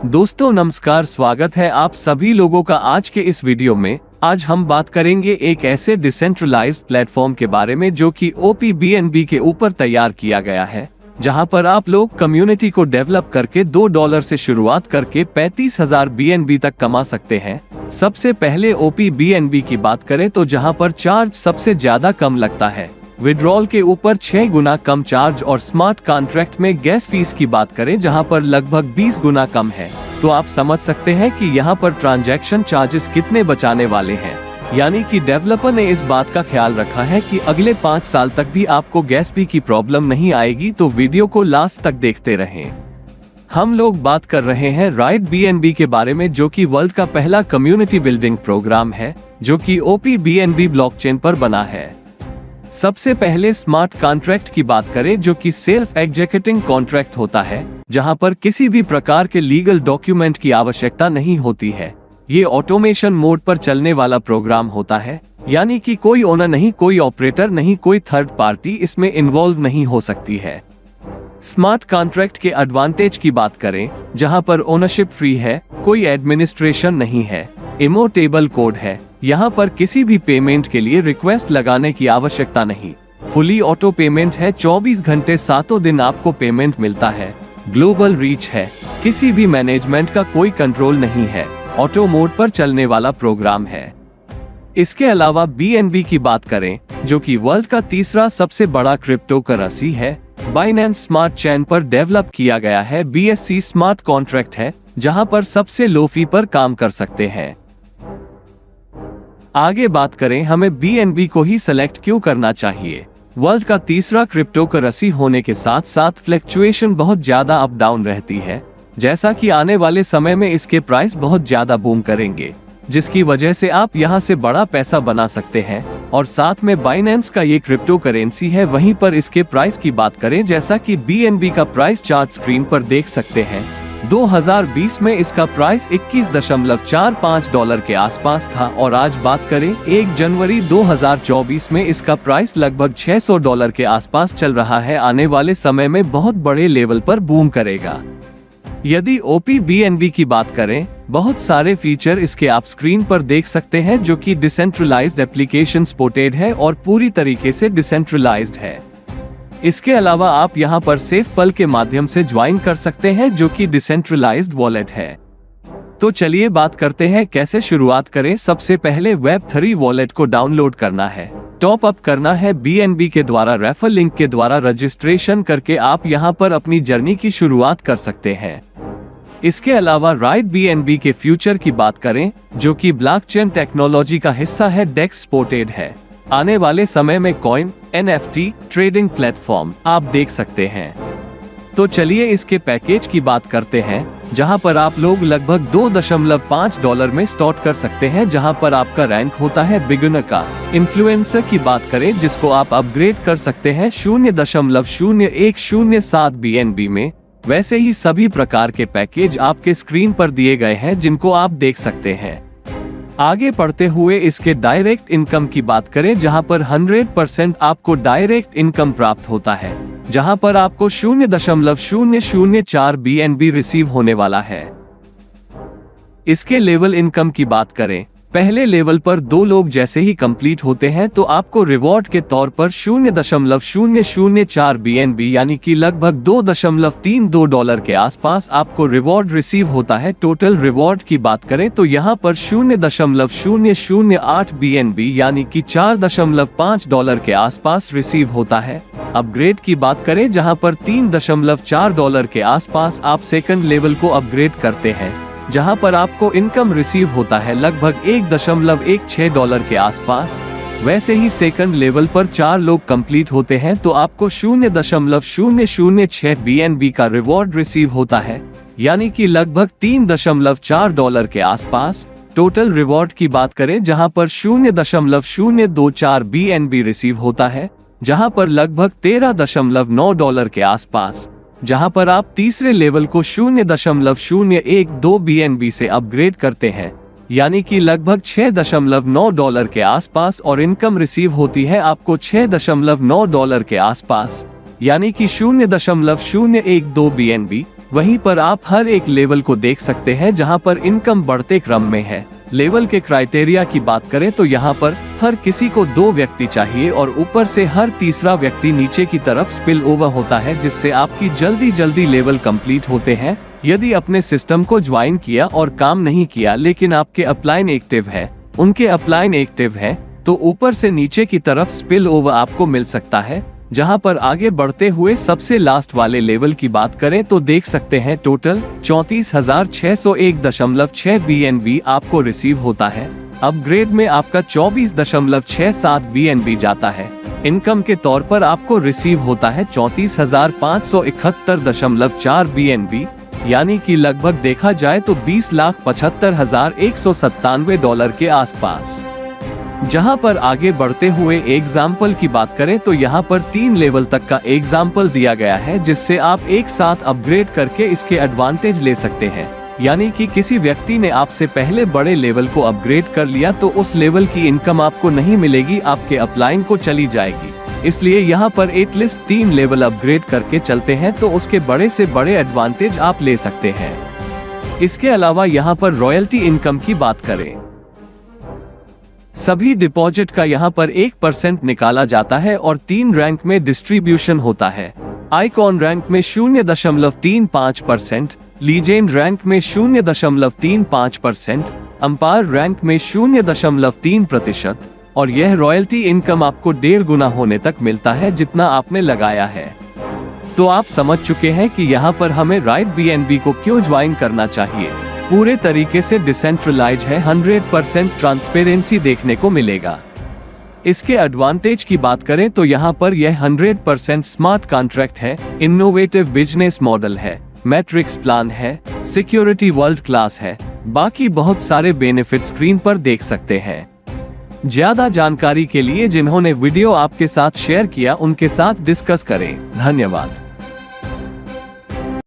दोस्तों नमस्कार, स्वागत है आप सभी लोगों का आज के इस वीडियो में। आज हम बात करेंगे एक ऐसे डिसेंट्रलाइज्ड प्लेटफॉर्म के बारे में जो कि OPBNB के ऊपर तैयार किया गया है, जहां पर आप लोग कम्युनिटी को डेवलप करके $2 से शुरुआत करके 35,000 BNB तक कमा सकते हैं। सबसे पहले OPBNB की बात करें तो जहां पर चार्ज सबसे ज्यादा कम लगता है, विड्रॉल के ऊपर 6 गुना कम चार्ज, और स्मार्ट कॉन्ट्रैक्ट में गैस फीस की बात करें जहां पर लगभग 20 गुना कम है। तो आप समझ सकते हैं कि यहां पर ट्रांजैक्शन चार्जेस कितने बचाने वाले हैं। यानी कि डेवलपर ने इस बात का ख्याल रखा है कि अगले 5 साल तक भी आपको गैस फी की प्रॉब्लम नहीं आएगी। तो वीडियो को लास्ट तक देखते रहें। हम लोग बात कर रहे हैं राइट BNB के बारे में, जो कि वर्ल्ड का पहला कम्युनिटी बिल्डिंग प्रोग्राम है जो कि OPBNB ब्लॉकचेन पर बना है। सबसे पहले स्मार्ट कॉन्ट्रैक्ट की बात करें जो कि सेल्फ एग्जीक्यूटिंग कॉन्ट्रैक्ट होता है, जहां पर किसी भी प्रकार के लीगल डॉक्यूमेंट की आवश्यकता नहीं होती है। ये ऑटोमेशन मोड पर चलने वाला प्रोग्राम होता है, यानी कि कोई ओनर नहीं, कोई ऑपरेटर नहीं, कोई थर्ड पार्टी इसमें इन्वॉल्व नहीं हो सकती है। स्मार्ट कॉन्ट्रैक्ट के एडवांटेज की बात करें जहां पर ओनरशिप फ्री है, कोई एडमिनिस्ट्रेशन नहीं है, इमोटेबल कोड है, यहाँ पर किसी भी पेमेंट के लिए रिक्वेस्ट लगाने की आवश्यकता नहीं, फुली ऑटो पेमेंट है, 24 घंटे 7 दिन आपको पेमेंट मिलता है, ग्लोबल रीच है, किसी भी मैनेजमेंट का कोई कंट्रोल नहीं है, ऑटो मोड पर चलने वाला प्रोग्राम है। इसके अलावा BNB की बात करें जो कि वर्ल्ड का तीसरा सबसे बड़ा क्रिप्टो करेंसी है, बाइनेंस स्मार्ट चेन पर डेवलप किया गया है। BSC स्मार्ट कॉन्ट्रैक्ट है जहां पर सबसे लो फी पर काम कर सकते हैं। आगे बात करें हमें BNB को ही सिलेक्ट क्यों करना चाहिए। वर्ल्ड का तीसरा क्रिप्टो करेंसी होने के साथ साथ फ्लक्चुएशन बहुत ज्यादा अप डाउन रहती है, जैसा कि आने वाले समय में इसके प्राइस बहुत ज्यादा बूम करेंगे, जिसकी वजह से आप यहां से बड़ा पैसा बना सकते हैं। और साथ में बाइनेंस का ये क्रिप्टो करेंसी है, वहीं पर इसके प्राइस की बात करें जैसा कि BNB का प्राइस चार्ट स्क्रीन पर देख सकते हैं। 2020 में इसका प्राइस $21.45 के आसपास था, और आज बात करें 1 जनवरी 2024 में इसका प्राइस लगभग $600 के आसपास चल रहा है। आने वाले समय में बहुत बड़े लेवल पर बूम करेगा। यदि OPBNB की बात करें, बहुत सारे फीचर इसके आप स्क्रीन पर देख सकते हैं जो कि डिसेंट्रलाइज्ड एप्लीकेशन सपोर्टेड है और पूरी तरीके से डिसेंट्रलाइज्ड है। इसके अलावा आप यहां पर सेफपल के माध्यम से ज्वाइन कर सकते हैं जो कि डिसेंट्रलाइज्ड वॉलेट है। तो चलिए बात करते हैं कैसे शुरुआत करें। सबसे पहले Web3 वॉलेट को डाउनलोड करना है, टॉप अप करना है BNB के द्वारा, रेफर लिंक के द्वारा रजिस्ट्रेशन करके आप यहां पर अपनी जर्नी की शुरुआत कर सकते हैं। इसके अलावा राइट BNB के फ्यूचर की बात करें जो कि ब्लॉकचेन टेक्नोलॉजी का हिस्सा है, डेक्स सपोर्टेड है। आने वाले समय में कॉइन, NFT, ट्रेडिंग प्लेटफॉर्म आप देख सकते हैं। तो चलिए इसके पैकेज की बात करते हैं, जहां पर आप लोग लगभग $2.5 में स्टार्ट कर सकते हैं, जहां पर आपका रैंक होता है बिगिनर का। इन्फ्लुएंसर की बात करें जिसको आप अपग्रेड कर सकते हैं 0.0107 BNB में। वैसे ही सभी प्रकार के पैकेज आपके स्क्रीन पर दिए गए हैं जिनको आप देख सकते हैं। आगे बढ़ते हुए इसके डायरेक्ट इनकम की बात करें जहां पर 100% आपको डायरेक्ट इनकम प्राप्त होता है, जहां पर आपको 0.004 BNB रिसीव होने वाला है। इसके लेवल इनकम की बात करें, पहले लेवल पर 2 लोग जैसे ही कंप्लीट होते हैं तो आपको रिवॉर्ड के तौर पर 0.004 BNB यानी कि लगभग $2.32 के आसपास आपको रिवॉर्ड रिसीव होता है। टोटल रिवॉर्ड की बात करें तो यहाँ पर 0.008 BNB यानी कि $4.5 के आसपास रिसीव होता है। अपग्रेड की बात करें जहाँ पर $3.4 के आसपास आप सेकंड लेवल को अपग्रेड करते हैं, जहां पर आपको इनकम रिसीव होता है लगभग $1.16 के आसपास। वैसे ही सेकंड लेवल पर 4 लोग कंप्लीट होते हैं तो आपको 0.006 BNB का रिवॉर्ड रिसीव होता है, यानी कि लगभग $3.4 के आसपास। टोटल रिवॉर्ड की बात करें जहां पर 0.024 BNB रिसीव होता है, जहां पर लगभग $13.9 के आसपास। जहां पर आप तीसरे लेवल को 0.012 BNB से अपग्रेड करते हैं, यानी कि लगभग $6.9 के आसपास, और इनकम रिसीव होती है आपको $6.9 के आसपास, यानी कि 0.012 BNB। वहीं पर आप हर एक लेवल को देख सकते हैं जहां पर इनकम बढ़ते क्रम में है। लेवल के क्राइटेरिया की बात करें तो यहाँ पर हर किसी को 2 व्यक्ति चाहिए और ऊपर से हर तीसरा व्यक्ति नीचे की तरफ स्पिल ओवर होता है, जिससे आपकी जल्दी लेवल कंप्लीट होते हैं। यदि अपने सिस्टम को ज्वाइन किया और काम नहीं किया लेकिन आपके अपलाइन एक्टिव है, उनके अपलाइन एक्टिव है, तो ऊपर से नीचे की तरफ स्पिल ओवर आपको मिल सकता है। जहां पर आगे बढ़ते हुए सबसे लास्ट वाले लेवल की बात करें तो देख सकते हैं टोटल 34,601.6 BNB आपको रिसीव होता है। अपग्रेड में आपका 24.67 BNB जाता है। इनकम के तौर पर आपको रिसीव होता है 34,571.4 BNB, यानी कि लगभग देखा जाए तो $20,75,197 के आसपास। जहां पर आगे बढ़ते हुए एग्जाम्पल की बात करें तो यहां पर 3 लेवल तक का एग्जाम्पल दिया गया है, जिससे आप एक साथ अपग्रेड करके इसके एडवांटेज ले सकते हैं। यानी कि किसी व्यक्ति ने आपसे पहले बड़े लेवल को अपग्रेड कर लिया तो उस लेवल की इनकम आपको नहीं मिलेगी, आपके अपलाइन को चली जाएगी। इसलिए यहाँ पर एटलीस्ट 3 लेवल अपग्रेड करके चलते हैं तो उसके बड़े से बड़े एडवांटेज आप ले सकते हैं। इसके अलावा यहाँ पर रॉयल्टी इनकम की बात करें, सभी डिपॉजिट का यहाँ पर 1% निकाला जाता है और 3 रैंक में डिस्ट्रीब्यूशन होता है। आइकॉन रैंक में 0.35%, लीजेंड रैंक में 0.35%, अंपायर रैंक में 0.3%, और यह रॉयल्टी इनकम आपको 1.5 गुना होने तक मिलता है जितना आपने लगाया है। तो आप समझ चुके हैं कि यहाँ पर हमें राइट BNB को क्यों ज्वाइन करना चाहिए। पूरे तरीके से डिसेंट्रलाइज है, 100% ट्रांसपेरेंसी देखने को मिलेगा। इसके एडवांटेज की बात करें तो यहाँ पर यह 100% स्मार्ट कॉन्ट्रैक्ट है, इनोवेटिव बिजनेस मॉडल है, मैट्रिक्स प्लान है, सिक्योरिटी वर्ल्ड क्लास है, बाकी बहुत सारे बेनिफिट स्क्रीन पर देख सकते हैं। ज्यादा जानकारी के लिए जिन्होंने वीडियो आपके साथ शेयर किया उनके साथ डिस्कस करें। धन्यवाद।